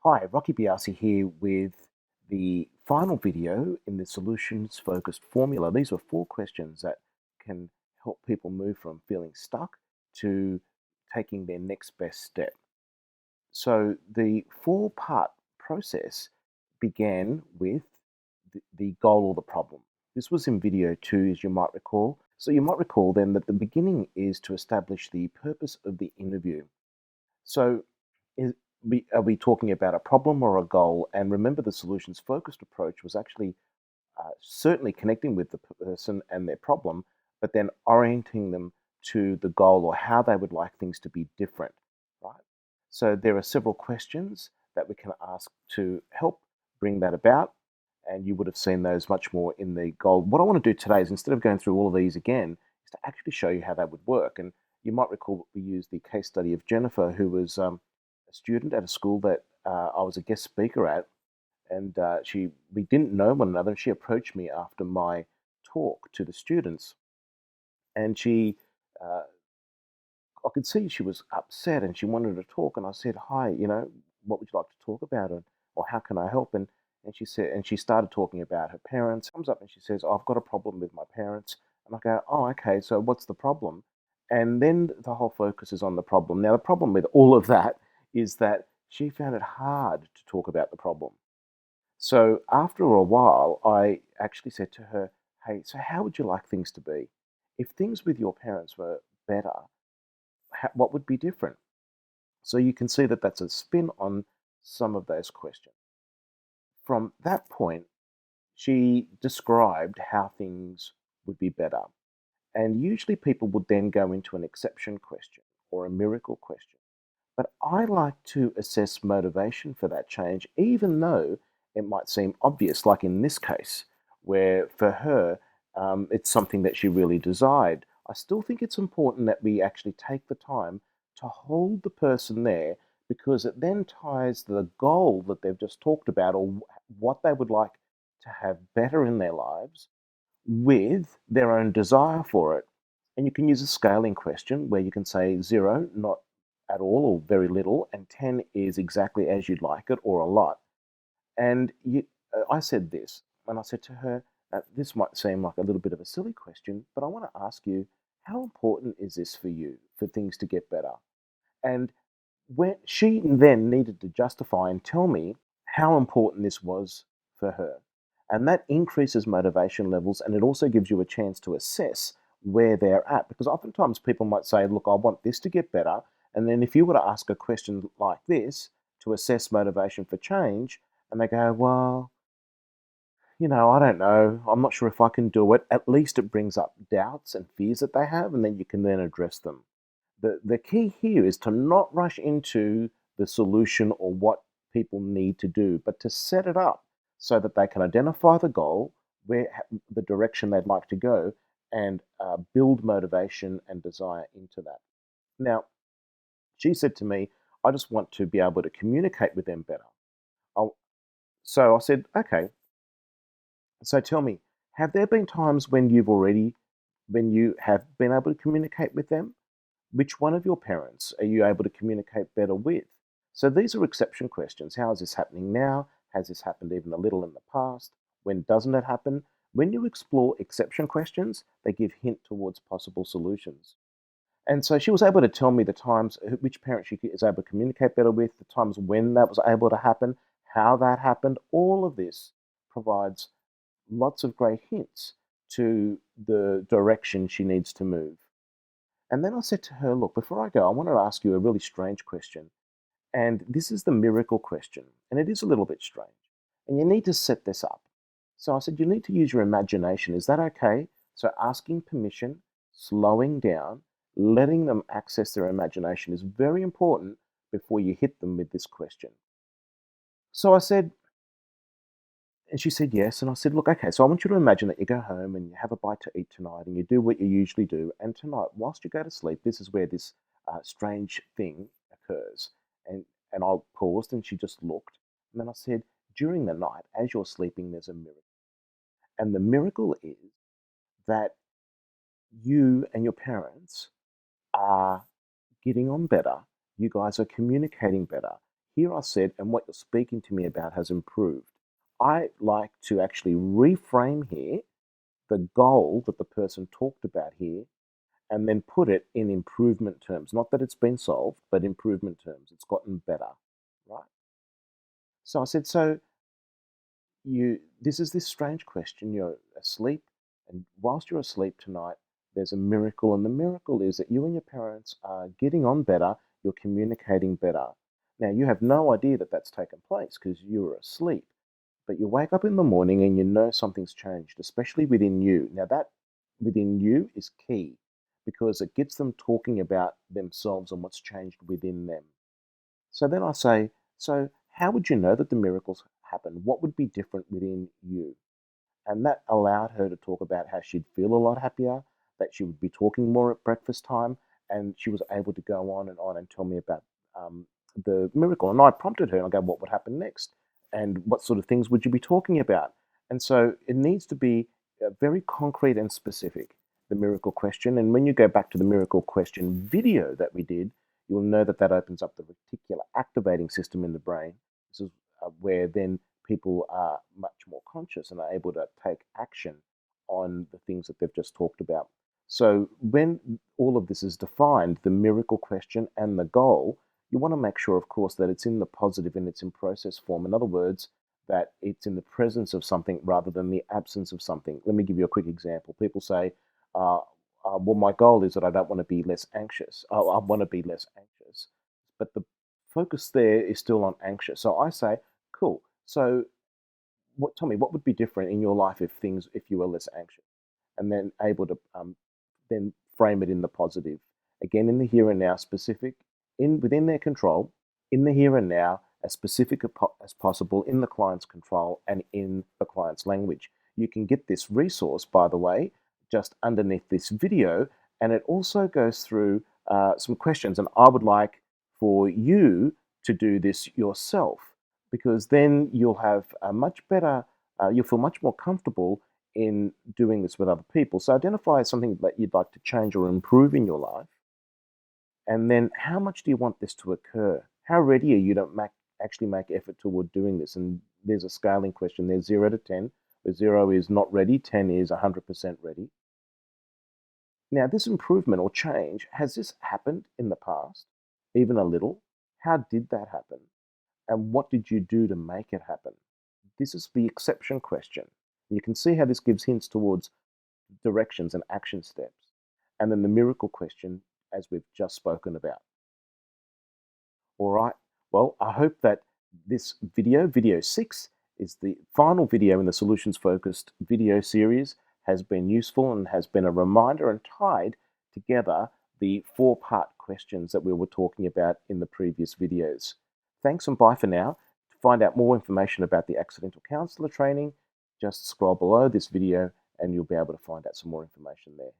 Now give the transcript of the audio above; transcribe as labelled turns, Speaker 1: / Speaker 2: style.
Speaker 1: Hi, Rocky Biasi here with the final video in the solutions focused formula. These are four questions that can help people move from feeling stuck to taking their next best step. So, the four-part process began with the goal or the problem. This was in video two, as you might recall. So, you might recall then that the beginning is to establish the purpose of the interview. So, is, are we talking about a problem or a goal? And remember, the solutions focused approach was actually certainly connecting with the person and their problem, but then orienting them to the goal or how they would like things to be different, right? So, there are several questions that we can ask to help bring that about. And you would have seen those much more in the goal. What I want to do today is instead of going through all of these again, is to actually show you how that would work. And you might recall that we used the case study of Jennifer, who was a student at a school that I was a guest speaker at, and she we didn't know one another. And she approached me after my talk to the students, and uh, I could see she was upset and she wanted to talk. And I said, "Hi, what would you like to talk about, or how can I help?" And she said, and she started talking about her parents. Comes up and she says, "Oh, I've got a problem with my parents." And I go, "Oh, okay. So what's the problem?" And then the whole focus is on the problem. Now, the problem with all of that is that she found it hard to talk about the problem. So after a while, I actually said to her, "Hey, so how would you like things to be? If things with your parents were better, what would be different?" So you can see that that's a spin on some of those questions. From that point, she described how things would be better. And usually people would then go into an exception question or a miracle question. But I like to assess motivation for that change, even though it might seem obvious, like in this case, where for her, it's something that she really desired. I still think it's important that we actually take the time to hold the person there because it then ties the goal that they've just talked about or what they would like to have better in their lives with their own desire for it. And you can use a scaling question where you can say 0, not at all or very little, and 10 is exactly as you'd like it or a lot. And I said this, and I said to her, this might seem like a little bit of a silly question, but I want to ask you, how important is this for you for things to get better? And when she then needed to justify and tell me how important this was for her. And that increases motivation levels and it also gives you a chance to assess where they're at. Because oftentimes people might say, look, I want this to get better. And then if you were to ask a question like this to assess motivation for change, and they go, well, I don't know. I'm not sure if I can do it. At least it brings up doubts and fears that they have, and then you can then address them. The key here is to not rush into the solution or what people need to do, but to set it up so that they can identify the goal, the direction they'd like to go, and build motivation and desire into that. Now, she said to me, "I just want to be able to communicate with them better." I'll, so I said, "Okay. So tell me, have there been times when you have been able to communicate with them? Which one of your parents are you able to communicate better with?" So these are exception questions. How is this happening now? Has this happened even a little in the past? When doesn't it happen? When you explore exception questions, they give hint towards possible solutions. And so she was able to tell me the times which parent she is able to communicate better with, the times when that was able to happen, how that happened. All of this provides lots of great hints to the direction she needs to move. And then I said to her, "Look, before I go, I wanted to ask you a really strange question. And this is the miracle question. And it is a little bit strange. And you need to set this up." So I said, "You need to use your imagination. Is that okay?" So asking permission, slowing down, letting them access their imagination is very important before you hit them with this question. So I said, and she said yes. And I said, "Look, okay, so I want you to imagine that you go home and you have a bite to eat tonight and you do what you usually do. And tonight, whilst you go to sleep, this is where this strange thing occurs." And I paused and she just looked. And then I said, "During the night, as you're sleeping, there's a miracle. And the miracle is that you and your parents are getting on better. You guys are communicating better. here I said, and what you're speaking to me about has improved. I like to actually reframe here the goal that the person talked about here and then put it in improvement terms. Not that it's been solved, but improvement terms. It's gotten better, right? So I said, so this is this strange question. You're asleep, and whilst you're asleep tonight, there's a miracle, and the miracle is that you and your parents are getting on better, you're communicating better. Now, you have no idea that that's taken place because you were asleep, but you wake up in the morning and you know something's changed, especially within you. Now, that within you is key because it gets them talking about themselves and what's changed within them. So then I say, so how would you know that the miracles happen? What would be different within you? And that allowed her to talk about how she'd feel a lot happier, that she would be talking more at breakfast time, and she was able to go on and tell me about um, the miracle. And I prompted her and I go, what would happen next? And what sort of things would you be talking about? And so it needs to be very concrete and specific, the miracle question. And when you go back to the miracle question video that we did, you'll know that that opens up the reticular activating system in the brain. This is where then people are much more conscious and are able to take action on the things that they've just talked about. So when all of this is defined, the miracle question and the goal, you want to make sure, of course, that it's in the positive and it's in process form. In other words, that it's in the presence of something rather than the absence of something. Let me give you a quick example. People say, well, my goal is that I don't want to be less anxious. Oh, I want to be less anxious. But the focus there is still on anxious. So I say, cool. So tell me, what would be different in your life if you were less anxious? And then able to then frame it in the positive. Again, in the here and now, specific, within their control, in the here and now, as specific as possible in the client's control and in the client's language. You can get this resource, by the way, just underneath this video, and it also goes through some questions. And I would like for you to do this yourself because then you'll have a much better, you'll feel much more comfortable in doing this with other people. So identify something that you'd like to change or improve in your life. And then how much do you want this to occur? How ready are you to actually make effort toward doing this? And there's a scaling question. There's 0 to 10, where 0 is not ready, 10 is 100% ready. Now, this improvement or change, has this happened in the past? Even a little? How did that happen? And what did you do to make it happen? This is the exception question. You can see how this gives hints towards directions and action steps. And then the miracle question, as we've just spoken about. All right. Well, I hope that this video 6, is the final video in the solutions focused video series, has been useful and has been a reminder and tied together the 4-part questions that we were talking about in the previous videos. Thanks and bye for now. To find out more information about the accidental counselor training, just scroll below this video and you'll be able to find out some more information there.